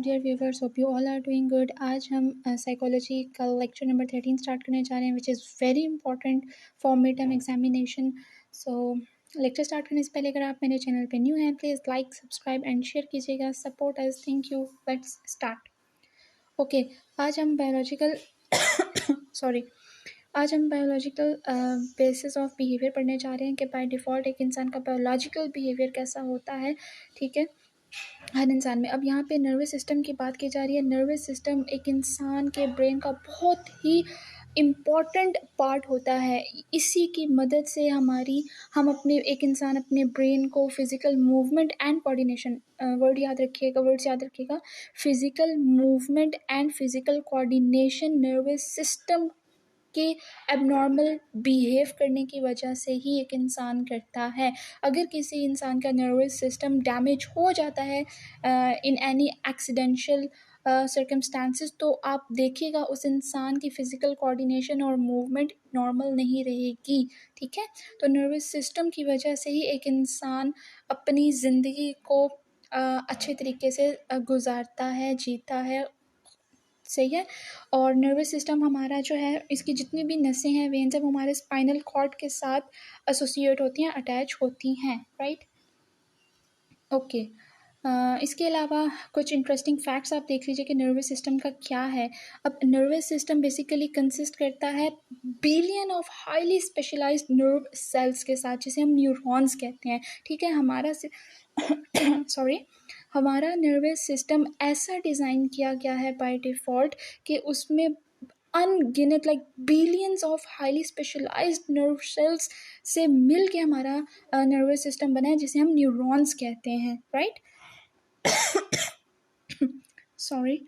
Dear viewers, hope you all are doing good. आज हम psychology का लेक्चर नंबर 13 स्टार्ट करने जा रहे हैं, which is very important for mid term examination. So lecture start करने से पहले अगर आप मेरे चैनल पे न्यू हैं, please like, subscribe and share कीजिएगा। Support us, thank you. Let's start. Okay, आज हम बायोलॉजिकल आज हम बायोलॉजिकल बेसिस ऑफ बिहेवियर पढ़ने जा रहे हैं कि बाय डिफ़ॉल्ट एक इंसान का बायोलॉजिकल बिहेवियर कैसा होता है, ठीक है, हर इंसान में। अब यहाँ पे नर्वस सिस्टम की बात की जा रही है। नर्वस सिस्टम एक इंसान के ब्रेन का बहुत ही इम्पॉर्टेंट पार्ट होता है। इसी की मदद से हम अपने एक इंसान अपने ब्रेन को physical movement and coordination, words याद रखिएगा, physical movement and physical coordination nervous system के एबनॉर्मल बिहेव करने की वजह से ही एक इंसान करता है। अगर किसी इंसान का नर्वस सिस्टम डैमेज हो जाता है इन एनी एक्सीडेंशियल सर्कमस्टांसिस, तो आप देखिएगा उस इंसान की फ़िज़िकल कोऑर्डिनेशन और मूवमेंट नॉर्मल नहीं रहेगी, ठीक है। तो नर्वस सिस्टम की वजह से ही एक इंसान अपनी ज़िंदगी को अच्छे तरीके से गुजारता है, जीता है, सही है। और नर्वस सिस्टम हमारा जो है, इसकी जितनी भी नसें हैं, वेन्स हैं, वो हमारे स्पाइनल कॉर्ड के साथ एसोसिएट होती हैं, अटैच होती हैं, राइट। ओके, इसके अलावा कुछ इंटरेस्टिंग फैक्ट्स आप देख लीजिए कि नर्वस सिस्टम का क्या है। अब नर्वस सिस्टम बेसिकली कंसिस्ट करता है billion of highly specialised nerve cells के साथ, जिसे हम न्यूरॉन्स कहते हैं, ठीक है। हमारा नर्वस सिस्टम ऐसा डिज़ाइन किया गया है बाय डिफ़ॉल्ट कि उसमें अनगिनत billions of highly specialised nerve cells से मिल के हमारा नर्वस सिस्टम बना है, जिसे हम न्यूरॉन्स कहते हैं, राइट। सॉरी।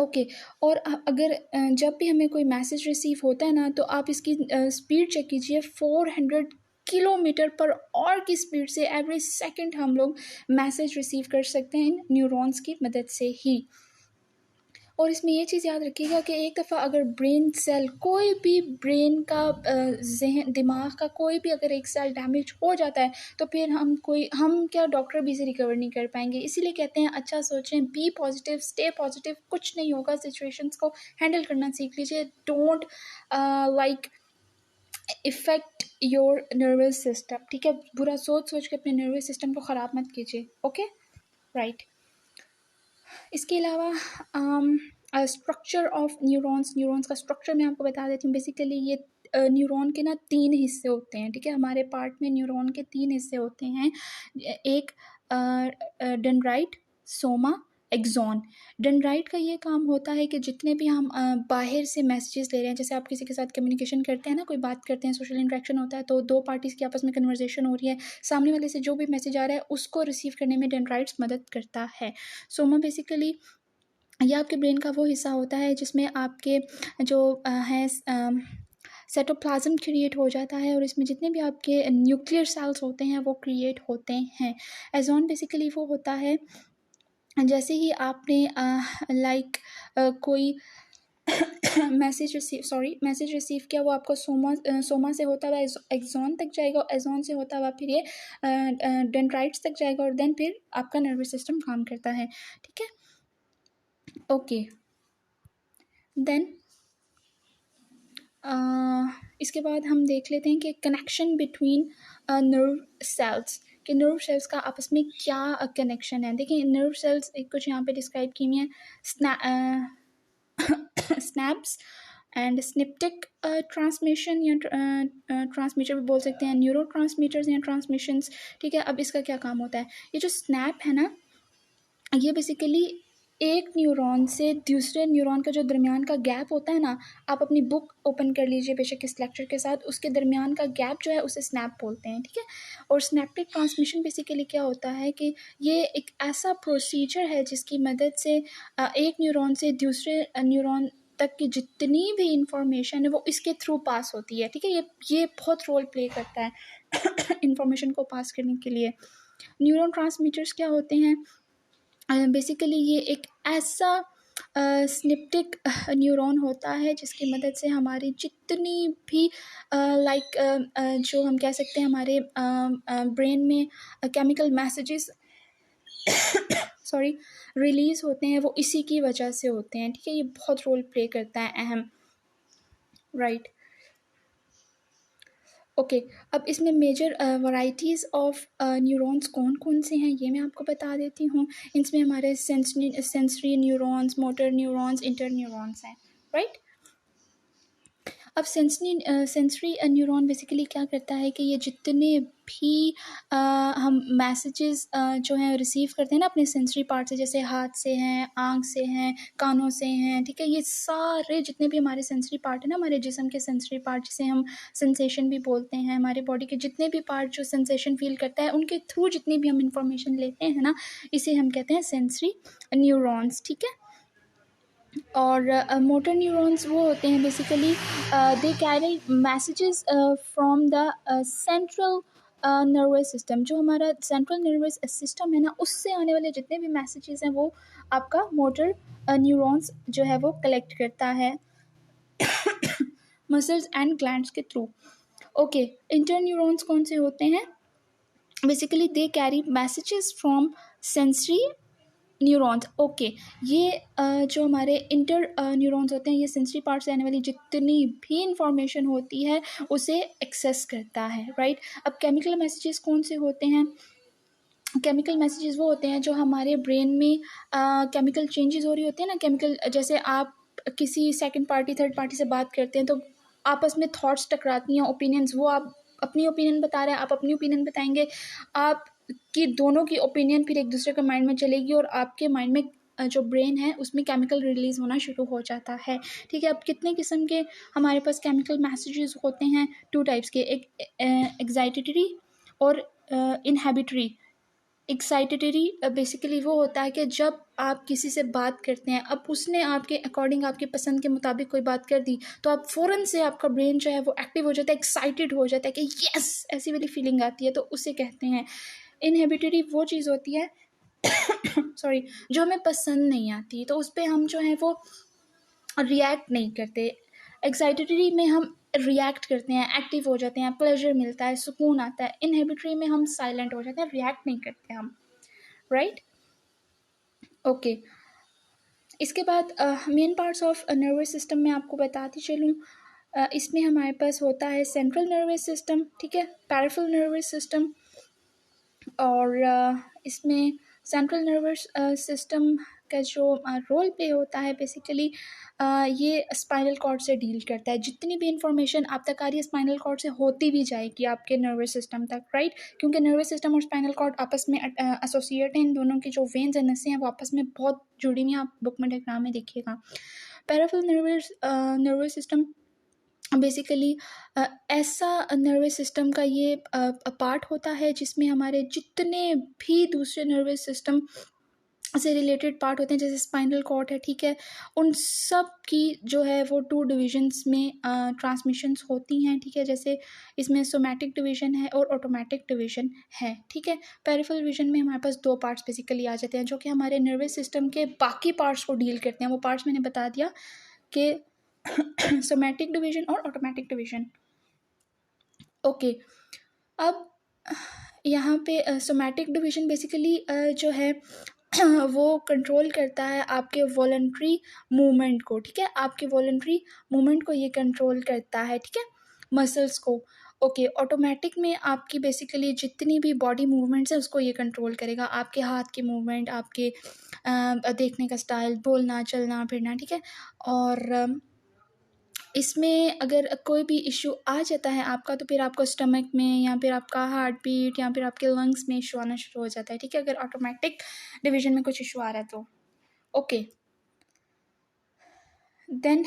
ओके, और अगर जब भी हमें कोई मैसेज रिसीव होता है ना, तो आप इसकी स्पीड चेक कीजिए। 400 किलोमीटर पर आवर की स्पीड से एवरी सेकंड हम लोग मैसेज रिसीव कर सकते हैं इन न्यूरॉन्स की मदद से ही। और इसमें ये चीज़ याद रखिएगा कि एक दफ़ा अगर ब्रेन सेल, कोई भी ब्रेन का दिमाग का कोई भी अगर एक सेल डैमेज हो जाता है, तो फिर हम क्या डॉक्टर भी इसे रिकवर नहीं कर पाएंगे। इसीलिए कहते हैं अच्छा सोचें, बी पॉजिटिव, स्टे पॉजिटिव, कुछ नहीं होगा। सिचुएशंस को हैंडल करना सीख लीजिए। Don't effect your nervous system, ठीक है। बुरा सोच के अपने नर्वस सिस्टम को ख़राब मत कीजिए, ओके, राइट। इसके अलावा स्ट्रक्चर ऑफ न्यूरॉन्स का स्ट्रक्चर मैं आपको बता देती हूँ। बेसिकली ये न्यूरॉन के ना 3 हिस्से होते हैं, ठीक है। हमारे पार्ट में न्यूरॉन के 3 हिस्से होते हैं। एक डेंड्राइट, सोमा, एक्सॉन। डेंड्राइट का ये काम होता है कि जितने भी हम बाहर से मैसेजेस ले रहे हैं, जैसे आप किसी के साथ कम्युनिकेशन करते हैं ना, कोई बात करते हैं, सोशल इंटरेक्शन होता है, तो दो पार्टीज़ की आपस में कन्वर्सेशन हो रही है, सामने वाले से जो भी मैसेज आ रहा है उसको रिसीव करने में डेंड्राइट्स मदद करता है। सोमा बेसिकली ये आपके ब्रेन का वो हिस्सा होता है जिसमें आपके जो है साइटोप्लाज्म क्रिएट हो जाता है, और इसमें जितने भी आपके न्यूक्लियर सेल्स होते हैं वो क्रिएट होते हैं। एक्सॉन बेसिकली वो होता है जैसे ही आपने कोई मैसेज रिसीव किया, वो आपको सोमा से होता हुआ एक्सॉन तक जाएगा, एक्सॉन से होता हुआ फिर ये डेंड्राइट्स तक जाएगा, और देन फिर आपका नर्वस सिस्टम काम करता है, ठीक है। ओके, देन इसके बाद हम देख लेते हैं कि कनेक्शन बिटवीन नर्व सेल्स, कि नर्व सेल्स का आपस में क्या कनेक्शन है। देखिए, नर्व सेल्स कुछ यहाँ पे डिस्क्राइब की हुई हैं, स्नैप्स एंड स्निप्टिक ट्रांसमिशन या ट्रांसमीटर भी बोल सकते हैं, न्यूरो ट्रांसमीटर्स या ट्रांसमिशंस, ठीक है। अब इसका क्या काम होता है, ये जो स्नैप है ना, ये बेसिकली एक न्यूरॉन से दूसरे न्यूरॉन का जो दरमियान का गैप होता है ना, आप अपनी बुक ओपन कर लीजिए बेशक इस लेक्चर के साथ, उसके दरमियान का गैप जो है उसे स्नैप बोलते हैं, ठीक है। और स्नैप्टिक ट्रांसमिशन बेसिकली क्या होता है कि ये एक ऐसा प्रोसीजर है जिसकी मदद से एक न्यूरॉन से दूसरे न्यूरॉन तक की जितनी भी इंफॉर्मेशन है वो इसके थ्रू पास होती है, ठीक है। ये बहुत रोल प्ले करता है इंफॉर्मेशन को पास करने के लिए। न्यूरॉन ट्रांसमीटर्स क्या होते हैं, बेसिकली ये एक ऐसा स्निप्टिक न्यूरॉन होता है जिसकी मदद से हमारी जितनी भी जो हम कह सकते हैं हमारे ब्रेन में केमिकल मैसेजेस सॉरी रिलीज़ होते हैं वो इसी की वजह से होते हैं, ठीक है। ये बहुत रोल प्ले करता है अहम, राइट। ओके, अब इसमें मेजर वैराइटीज़ ऑफ न्यूरॉन्स कौन कौन से हैं ये मैं आपको बता देती हूँ। इसमें हमारे sensory neurons, motor neurons, inter neurons हैं, राइट। अब सेंसरी न्यूरॉन बेसिकली क्या करता है कि ये जितने भी हम मैसेजेस जो हैं रिसीव करते हैं ना अपने सेंसरी पार्ट से, जैसे हाथ से हैं, आँख से हैं, कानों से हैं, ठीक है। ये सारे जितने भी हमारे सेंसरी पार्ट है ना, हमारे जिस्म के सेंसरी पार्ट जिसे हम सेंसेशन भी बोलते हैं, हमारे बॉडी के जितने भी पार्ट जो सेंसेशन फील करता है उनके थ्रू जितनी भी हम इंफॉर्मेशन लेते हैं ना, इसे हम कहते हैं सेंसरी न्यूरॉन्स, ठीक है। और मोटर न्यूरॉन्स वो होते हैं basically they carry messages from the central nervous system. जो हमारा सेंट्रल नर्वस सिस्टम है ना, उससे आने वाले जितने भी मैसेजेस हैं वो आपका मोटर न्यूरॉन्स जो है वो कलेक्ट करता है मसल्स एंड ग्लैंड्स के थ्रू। ओके, इंटर न्यूरॉन्स कौन से होते हैं? Basically they carry messages from sensory neurons. Okay, ये जो हमारे इंटर न्यूरॉन्स होते हैं ये सेंसरी पार्ट से आने वाली जितनी भी इंफॉर्मेशन होती है उसे एक्सेस करता है, राइट। अब केमिकल मैसेजेस कौन से होते हैं? केमिकल मैसेजेस वो होते हैं जो हमारे ब्रेन में केमिकल चेंजेस हो रही होती है ना, केमिकल, जैसे आप किसी सेकंड पार्टी थर्ड पार्टी से बात करते हैं तो आपस में थॉट्स टकराती हैं, ओपिनियंस, वो आप अपनी ओपिनियन बता रहे हैं, आप अपनी ओपिनियन बताएंगे, आप की दोनों की ओपिनियन फिर एक दूसरे के माइंड में चलेगी और आपके माइंड में जो ब्रेन है उसमें केमिकल रिलीज़ होना शुरू हो जाता है, ठीक है। अब कितने किस्म के हमारे पास केमिकल मैसेजेस होते हैं? 2 टाइप्स के, एक एक्साइटेटरी और इनहिबिटरी। एक्साइटेटरी बेसिकली वो होता है कि जब आप किसी से बात करते हैं, अब उसने आपके अकॉर्डिंग आपकी पसंद के मुताबिक कोई बात कर दी तो आप फ़ौरन से आपका ब्रेन जो है वो एक्टिव हो जाता है, एक्साइटेड हो जाता है कि यस, ऐसी वाली फीलिंग आती है, तो उसे कहते हैं। इनहिबिटरी वो चीज़ होती है सॉरी, जो हमें पसंद नहीं आती तो उस पर हम जो है वो रिएक्ट नहीं करते। एक्साइटेटरी में हम रिएक्ट करते हैं, एक्टिव हो जाते हैं, प्लेजर मिलता है, सुकून आता है। इनहिबिटरी में हम साइलेंट हो जाते हैं, रिएक्ट नहीं करते हम, राइट। ओके, इसके बाद main parts of nervous system में आपको बताती चलूँ। इसमें हमारे पास होता है सेंट्रल नर्वस सिस्टम, ठीक है, पैराफेरल नर्वस सिस्टम, और इसमें सेंट्रल नर्वस सिस्टम का जो रोल प्ले होता है बेसिकली ये स्पाइनल कॉर्ड से डील करता है। जितनी भी इंफॉर्मेशन आप तक आ रही है स्पाइनल कॉर्ड से होती भी जाएगी आपके नर्वस सिस्टम तक, राइट, क्योंकि नर्वस सिस्टम और स्पाइनल कॉर्ड आपस में एसोसिएट हैं। इन दोनों की जो वेन्स एंड नसें हैं वो आपस में बहुत जुड़ी हुई हैं, आप बुक में डायग्राम में देखिएगा। पैराफेरल नर्वस सिस्टम बेसिकली ऐसा नर्वस सिस्टम का ये पार्ट होता है जिसमें हमारे जितने भी दूसरे नर्वस सिस्टम से रिलेटेड पार्ट होते हैं, जैसे स्पाइनल कॉर्ड है, ठीक है, उन सब की जो है वो 2 डिविजन्स में ट्रांसमिशंस होती हैं, ठीक है। जैसे इसमें सोमैटिक डिवीजन है और ऑटोमेटिक डिवीजन है, ठीक है। पेरिफेरल डिवीजन में हमारे पास 2 पार्ट्स बेसिकली आ जाते हैं जो कि हमारे नर्वस सिस्टम के बाकी पार्ट्स को डील करते हैं। वो पार्ट्स मैंने बता दिया कि सोमैटिक डिवीजन और ऑटोमेटिक डिवीजन। ओके, अब यहाँ पे सोमैटिक डिवीजन बेसिकली जो है वो कंट्रोल करता है आपके वॉलंटरी मूवमेंट को, ठीक है, आपके वॉलंटरी मूवमेंट को ये कंट्रोल करता है, ठीक है, मसल्स को। ओके, ऑटोमेटिक में आपकी बेसिकली जितनी भी बॉडी मूवमेंट्स हैं उसको ये कंट्रोल करेगा, आपके हाथ की मूवमेंट, आपके देखने का स्टाइल, बोलना, चलना, फिरना, ठीक है। और इसमें अगर कोई भी इशू आ जाता है आपका तो फिर आपको स्टमक में या फिर आपका हार्ट बीट या फिर आपके लंग्स में इशू आना शुरू हो जाता है, ठीक है, अगर ऑटोमेटिक डिवीजन में कुछ इशू आ रहा है तो। Okay, then